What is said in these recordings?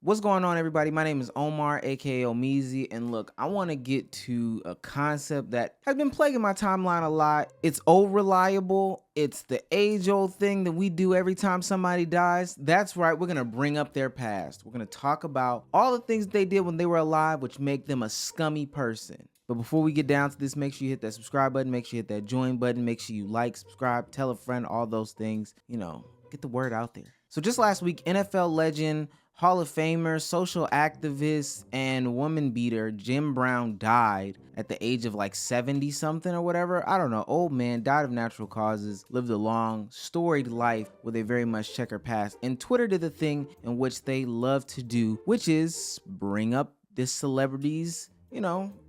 What's going on, everybody? My name is Omar, aka Omizi, and look, I want to get to a concept that has been plaguing my timeline a lot. It's old reliable. It's the age-old thing that we do every time somebody dies. That's right, we're gonna bring up their past. We're gonna talk about all the things they did when they were alive, which make them a scummy person. But before we get down to this, make sure you hit that subscribe button, make sure you hit that join button, make sure you like, subscribe, tell a friend, all those things, get the word out there. So just last week, NFL legend, Hall of Famer, social activist, and woman beater Jim Brown died at the age of like 70 something or whatever. I don't know. Old man, died of natural causes, lived a long, storied life with a very much checkered past. And Twitter did the thing in which they love to do, which is bring up this celebrity's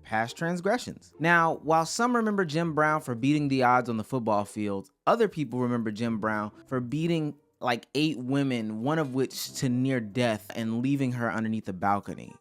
past transgressions. Now, while some remember Jim Brown for beating the odds on the football field, other people remember Jim Brown for beating like 8 women, one of which to near death, and leaving her underneath a balcony.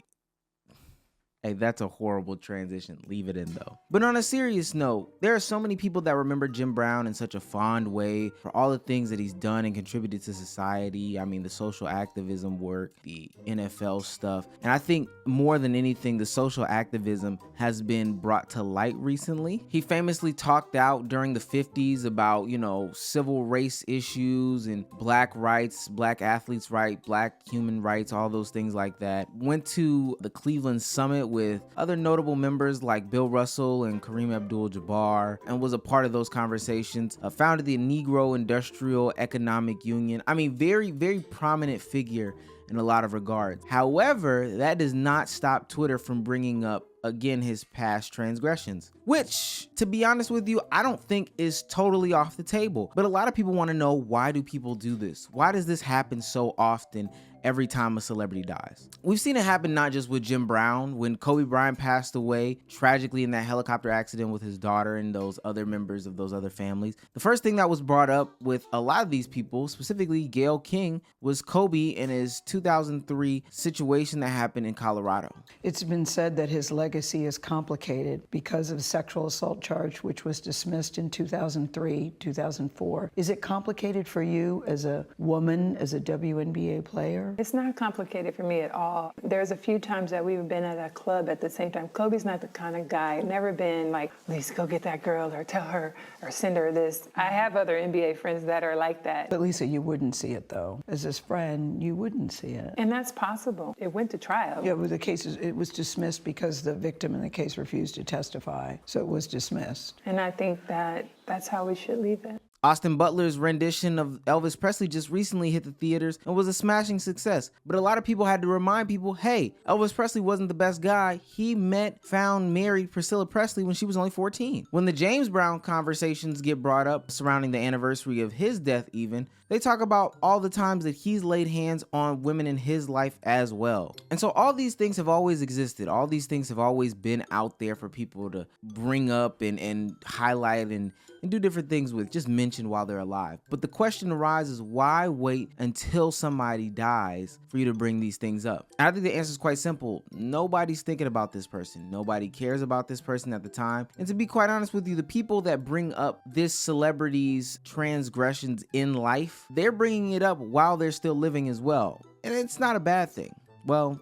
Hey, that's a horrible transition. Leave it in though. But on a serious note, there are so many people that remember Jim Brown in such a fond way for all the things that he's done and contributed to society. I mean, the social activism work, the NFL stuff. And I think more than anything, the social activism has been brought to light recently. He famously talked out during the 50s about, civil race issues and black rights, black athletes' rights, black human rights, all those things like that. Went to the Cleveland Summit with other notable members like Bill Russell and Kareem Abdul-Jabbar, and was a part of those conversations. Founded the Negro Industrial Economic Union. I mean, very, very prominent figure in a lot of regards. However, that does not stop Twitter from bringing up again his past transgressions, which, to be honest with you, I don't think is totally off the table. But a lot of people want to know, why do people do this? Why does this happen so often every time a celebrity dies? We've seen it happen not just with Jim Brown. When Kobe Bryant passed away tragically in that helicopter accident with his daughter and those other members of those other families, the first thing that was brought up with a lot of these people, specifically Gayle King, was Kobe and his 2003 situation that happened in Colorado. It's been said that his legacy is complicated because of a sexual assault charge, which was dismissed in 2003, 2004. Is it complicated for you as a woman, as a WNBA player? It's not complicated for me at all. There's a few times that we've been at a club at the same time. Kobe's not the kind of guy, never been like, Lisa, go get that girl, or tell her, or send her this. I have other NBA friends that are like that. But Lisa, you wouldn't see it though. As his friend, you wouldn't see it. And that's possible. It went to trial. Yeah, well, it was dismissed because the victim in the case refused to testify. So it was dismissed. And I think that's how we should leave it. Austin Butler's rendition of Elvis Presley just recently hit the theaters and was a smashing success. But a lot of people had to remind people, hey, Elvis Presley wasn't the best guy. He married Priscilla Presley when she was only 14. When the James Brown conversations get brought up surrounding the anniversary of his death even, they talk about all the times that he's laid hands on women in his life as well. And so all these things have always existed. All these things have always been out there for people to bring up and highlight and do different things with, just mention while they're alive. But the question arises, why wait until somebody dies for you to bring these things up? And I think the answer is quite simple. Nobody's thinking about this person. Nobody cares about this person at the time. And to be quite honest with you, the people that bring up this celebrity's transgressions in life, they're bringing it up while they're still living as well. And it's not a bad thing. Well,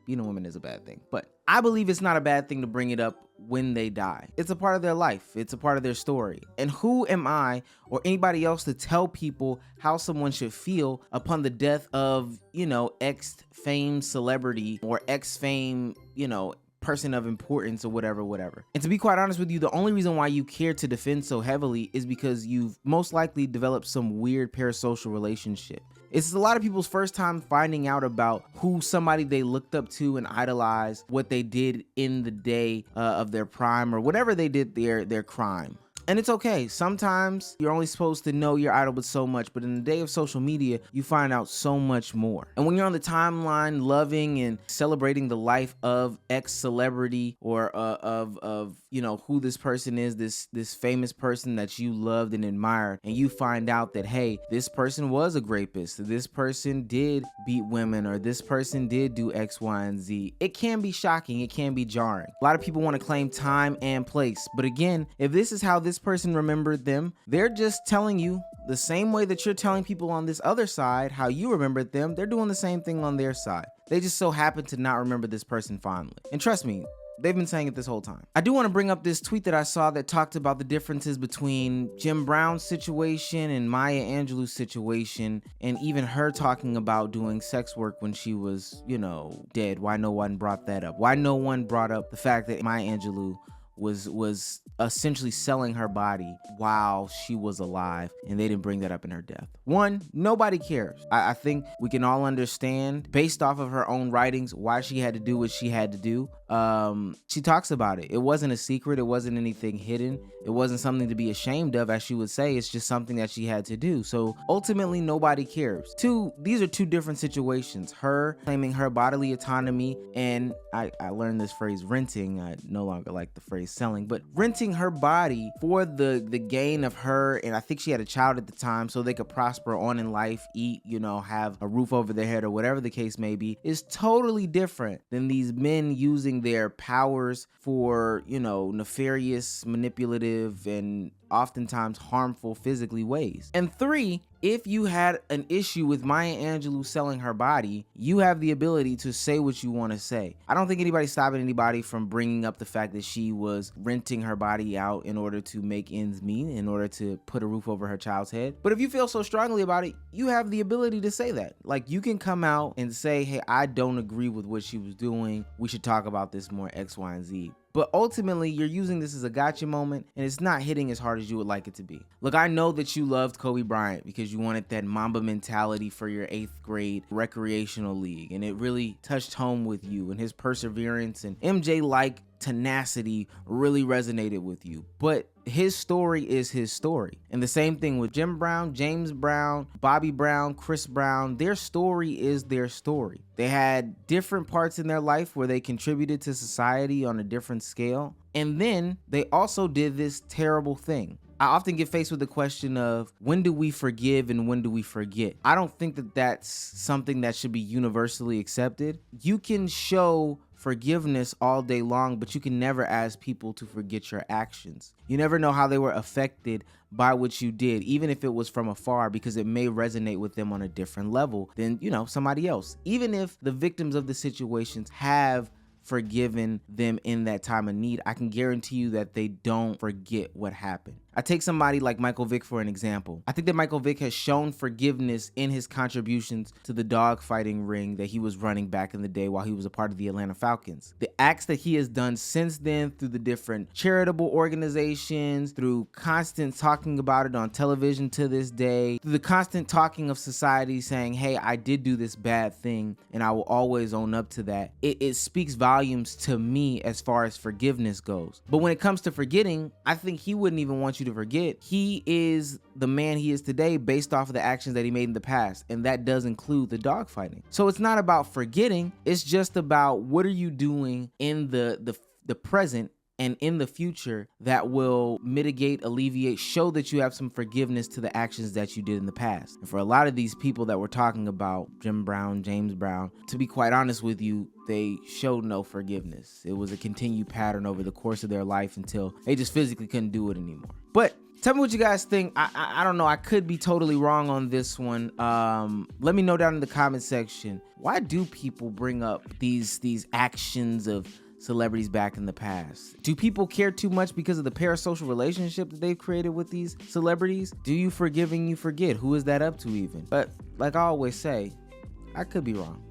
women is a bad thing, but I believe it's not a bad thing to bring it up when they die. It's a part of their life. It's a part of their story. And who am I or anybody else to tell people how someone should feel upon the death of, ex-fame celebrity or ex-fame, person of importance or whatever. And to be quite honest with you, the only reason why you care to defend so heavily is because you've most likely developed some weird parasocial relationship. It's a lot of people's first time finding out about who somebody they looked up to and idolized, what they did in the day of their prime or whatever they did their crime. And it's okay. Sometimes you're only supposed to know your idol but so much, but in the day of social media, you find out so much more. And when you're on the timeline loving and celebrating the life of ex-celebrity or of who this person is, this famous person that you loved and admired, and you find out that, hey, this person was a rapist, this person did beat women, or this person did do X, Y, and Z, it can be shocking, it can be jarring. A lot of people want to claim time and place, but again, if this is how this person remembered them, they're just telling you the same way that you're telling people on this other side how you remembered them. They're doing the same thing on their side. They just so happen to not remember this person fondly. And trust me, they've been saying it this whole time. I do want to bring up this tweet that I saw that talked about the differences between Jim Brown's situation and Maya Angelou's situation, and even her talking about doing sex work when she was, dead. Why no one brought that up? Why no one brought up the fact that Maya Angelou was essentially selling her body while she was alive, and they didn't bring that up in her death. One, nobody cares. I think we can all understand, based off of her own writings, why she had to do what she had to do. She talks about it. It wasn't a secret. It wasn't anything hidden. It wasn't something to be ashamed of, as she would say. It's just something that she had to do. So ultimately, nobody cares. Two, these are two different situations. Her claiming her bodily autonomy, and I learned this phrase, renting. I no longer like the phrase selling, but renting her body for the gain of her, and I think she had a child at the time, so they could prosper on in life, eat, have a roof over their head or whatever the case may be, is totally different than these men using their powers for, nefarious, manipulative, and oftentimes harmful physically ways. And three, if you had an issue with Maya Angelou selling her body, you have the ability to say what you want to say. I don't think anybody's stopping anybody from bringing up the fact that she was renting her body out in order to make ends meet, in order to put a roof over her child's head. But if you feel so strongly about it, you have the ability to say that. Like, you can come out and say, hey, I don't agree with what she was doing. We should talk about this more, X, Y, and Z. But ultimately, you're using this as a gotcha moment, and it's not hitting as hard as you would like it to be. Look, I know that you loved Kobe Bryant because you wanted that Mamba mentality for your 8th grade recreational league, and it really touched home with you, and his perseverance and MJ-like tenacity really resonated with you. But his story is his story. And the same thing with Jim Brown, James Brown, Bobby Brown, Chris Brown. Their story is their story. They had different parts in their life where they contributed to society on a different scale. And then they also did this terrible thing. I often get faced with the question of, when do we forgive and when do we forget? I don't think that that's something that should be universally accepted. You can show forgiveness all day long, but you can never ask people to forget your actions. You never know how they were affected by what you did, even if it was from afar, because it may resonate with them on a different level than, somebody else. Even if the victims of the situations have forgiven them in that time of need, I can guarantee you that they don't forget what happened. I take somebody like Michael Vick for an example. I think that Michael Vick has shown forgiveness in his contributions to the dogfighting ring that he was running back in the day while he was a part of the Atlanta Falcons. The acts that he has done since then, through the different charitable organizations, through constant talking about it on television to this day, through the constant talking of society saying, hey, I did do this bad thing and I will always own up to that. It speaks volumes to me as far as forgiveness goes. But when it comes to forgetting, I think he wouldn't even want you to forget. He is the man he is today based off of the actions that he made in the past, and that does include the dogfighting. So it's not about forgetting, it's just about what are you doing in the present and in the future that will mitigate, alleviate, show that you have some forgiveness to the actions that you did in the past. And for a lot of these people that we're talking about, Jim Brown, James Brown, to be quite honest with you, they showed no forgiveness. It was a continued pattern over the course of their life until they just physically couldn't do it anymore. But tell me what you guys think. I don't know. I could be totally wrong on this one. Let me know down in the comment section. Why do people bring up these actions of celebrities back in the past? Do people care too much because of the parasocial relationship that they've created with these celebrities? Do you forgive and you forget? Who is that up to even? But like I always say, I could be wrong.